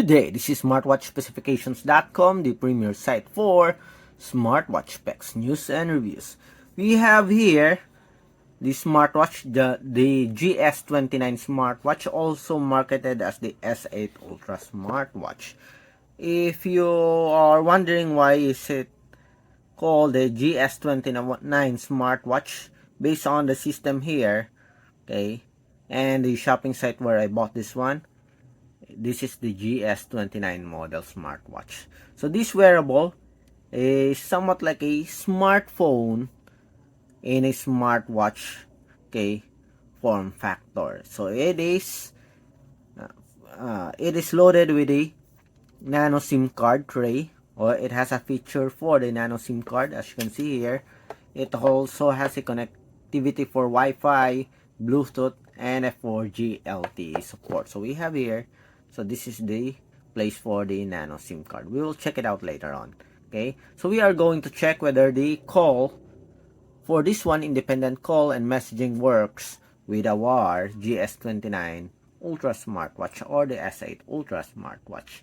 Good day, this is smartwatchspecifications.com, the premier site for smartwatch specs, news, and reviews. We have here the smartwatch, the GS29 smartwatch, also marketed as the S8 Ultra smartwatch. If you are wondering why is it called the GS29 smartwatch, based on the system here, okay, and the shopping site where I bought this one, this is the GS29 model smartwatch. So this wearable is somewhat like a smartphone in a smartwatch, okay, form factor. So it is loaded with a nano SIM card tray, or it has a feature for the nano SIM card. As you can see here, it also has a connectivity for Wi-Fi, Bluetooth, and a 4G LTE support. So we have here, so this is the place for the nano SIM card. We will check it out later on. Okay, so we are going to check whether the call for this one, independent call and messaging, works with our GS29 Ultra smartwatch or the S8 Ultra smartwatch.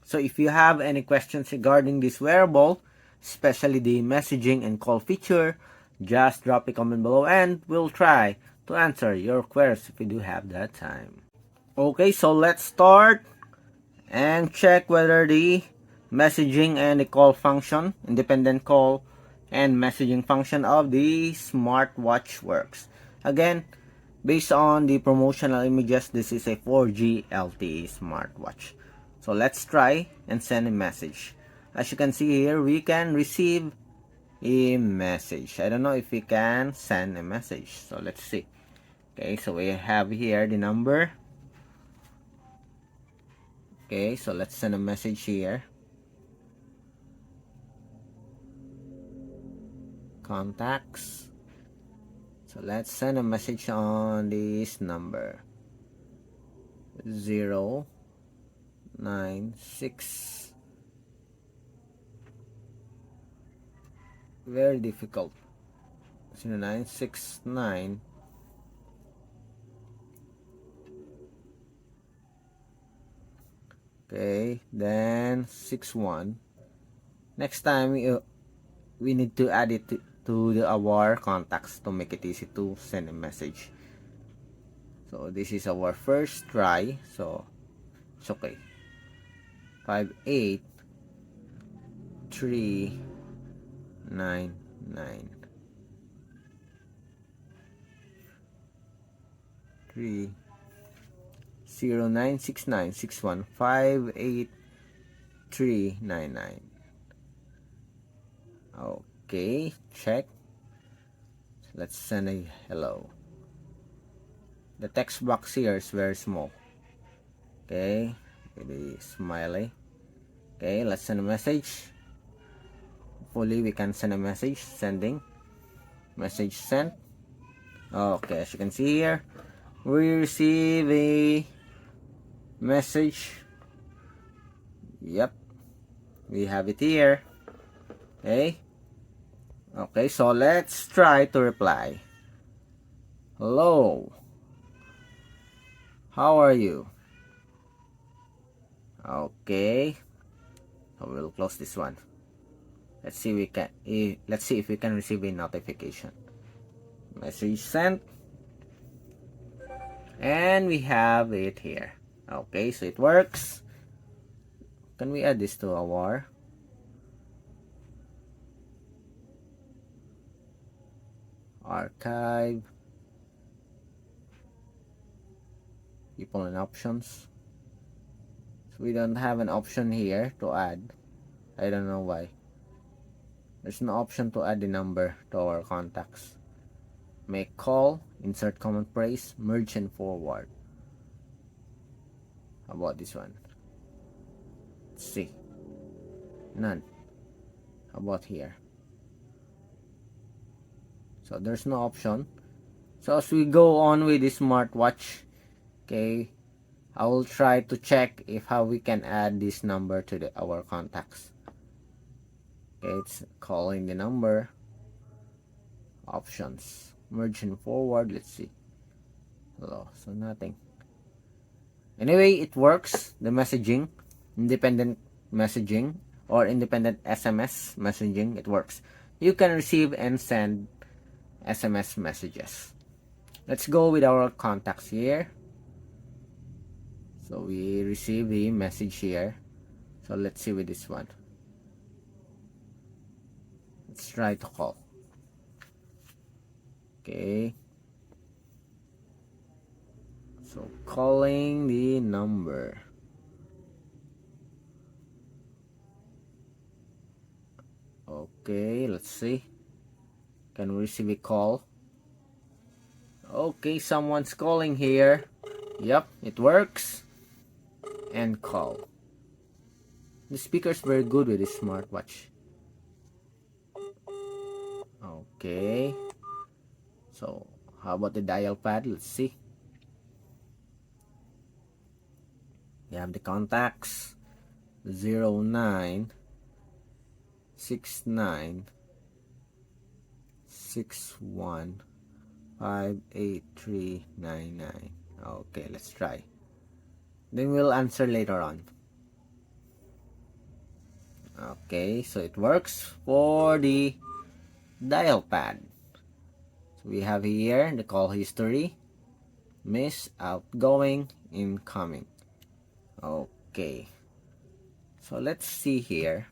So if you have any questions regarding this wearable, especially the messaging and call feature, just drop a comment below and we'll try to answer your queries if we do have that time. Okay, so let's start and check whether the messaging and the call function, independent call and messaging function of the smartwatch works. Again, based on the promotional images, this is a 4G LTE smartwatch. So let's try and send a message. As you can see here, we can receive a message. I don't know if we can send a message. So let's see. Okay, so we have here the number. Okay, so let's send a message here. Contacts. So let's send a message on this number. 096. Very difficult. 0969. Okay, then 61. Next time we need to add it to our contacts to make it easy to send a message. So this is our first try, so it's okay. 58399 3 0969615839. Okay, check. Let's send a hello. The text box here is very small. Okay, it is smiley. Okay, let's send a message. Hopefully we can send a message. Sending. Message sent. Okay, as you can see here, we receive a message. Yep, we have it here. Okay. Okay, so let's try to reply. Hello. How are you? Okay. So we'll close this one. Let's see if we can receive a notification. Message sent. And we have it here. Okay, so it works. Can we add this to our archive? People and options. So we don't have an option here to add. I don't know why. There's no option to add the number to our contacts. Make call, insert common phrase, merge and forward. How about this one? Let's see. None. How about here? So there's no option. So as we go on with this smartwatch, okay, I will try to check if how we can add this number to our contacts. Okay, it's calling the number. Options. Merge and forward. Let's see. Hello. So nothing. Anyway, it works. The messaging, independent messaging or independent SMS messaging, it works. You can receive and send SMS messages. Let's go with our contacts here. So we receive the message here. So let's see with this one. Let's try to call. Okay. So calling the number. Okay, let's see. Can we receive a call? Okay, someone's calling here. Yep, it works. And call. The speaker's very good with this smartwatch. Okay. So, how about the dial pad? Let's see. You have the contacts. 09 69 61 58399. Okay, let's try. Then we'll answer later on. Okay, so it works for the dial pad. So we have here the call history, miss, outgoing, incoming. Okay, so let's see here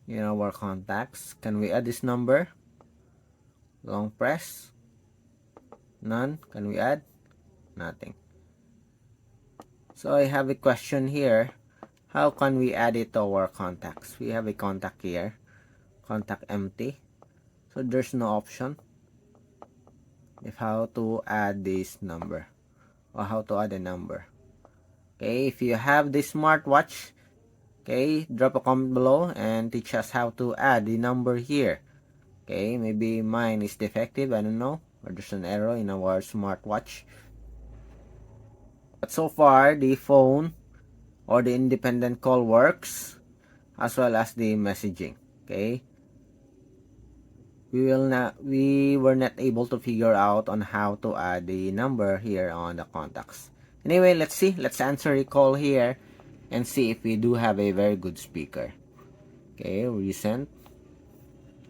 in our contacts. Can we add this number? Long press. None. Can we add? Nothing. So I have a question here. How can we add it to our contacts? We have a contact here. Contact empty. So there's no option if how to add this number or how to add a number. Okay, if you have this smartwatch, okay, drop a comment below and teach us how to add the number here. Okay, maybe mine is defective, I don't know, or there's an error in our smartwatch. But so far, the phone or the independent call works, as well as the messaging. Okay, we were not able to figure out on how to add the number here on the contacts. Anyway, let's see. Let's answer the call here and see if we do have a very good speaker. Okay, recent.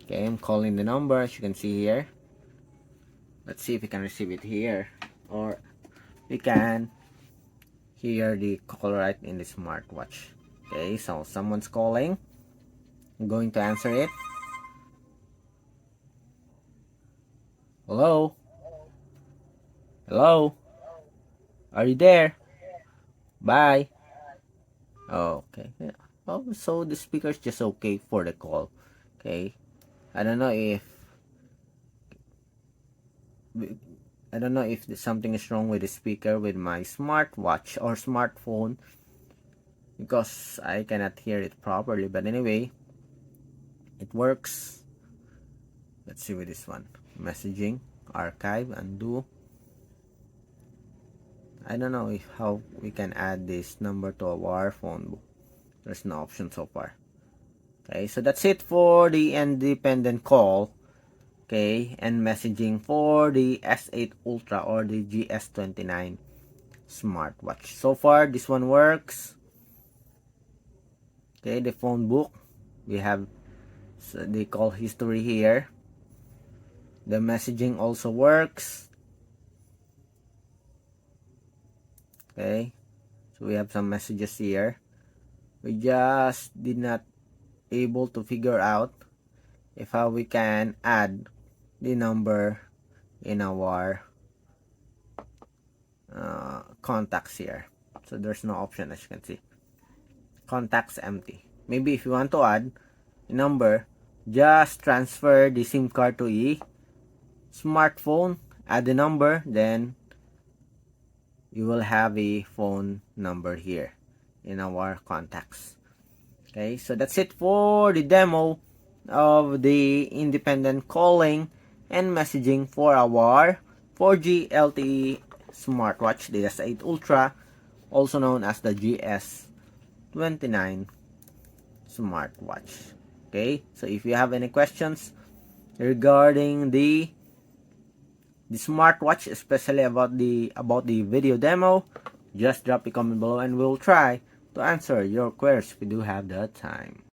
Okay, I'm calling the number, as you can see here. Let's see if we can receive it here, or we can hear the call right in the smartwatch. Okay, so someone's calling. I'm going to answer it. Hello? Hello? Are you there? Bye. Oh, okay. Oh, so the speaker's just okay for the call. Okay. I don't know if something is wrong with the speaker with my smartwatch or smartphone, because I cannot hear it properly. But anyway, it works. Let's see with this one. Messaging, archive, undo. I don't know if how we can add this number to our phone book. There's no option so far. Okay, so that's it for the independent call. Okay, and messaging for the S8 Ultra or the GS29 smartwatch. So far, this one works. Okay, the phone book. We have the call history here. The messaging also works. Okay, so we have some messages here. We just did not able to figure out if how we can add the number in our contacts here. So there's no option, as you can see. Contacts empty. Maybe if you want to add a number, just transfer the SIM card to a smartphone, add the number, then you will have a phone number here in our contacts. Okay, so that's it for the demo of the independent calling and messaging for our 4G LTE smartwatch, the S8 Ultra, also known as the GS29 smartwatch. Okay, so if you have any questions regarding the smartwatch, especially about the video demo, Just drop a comment below and we'll try to answer your queries if we do have the time.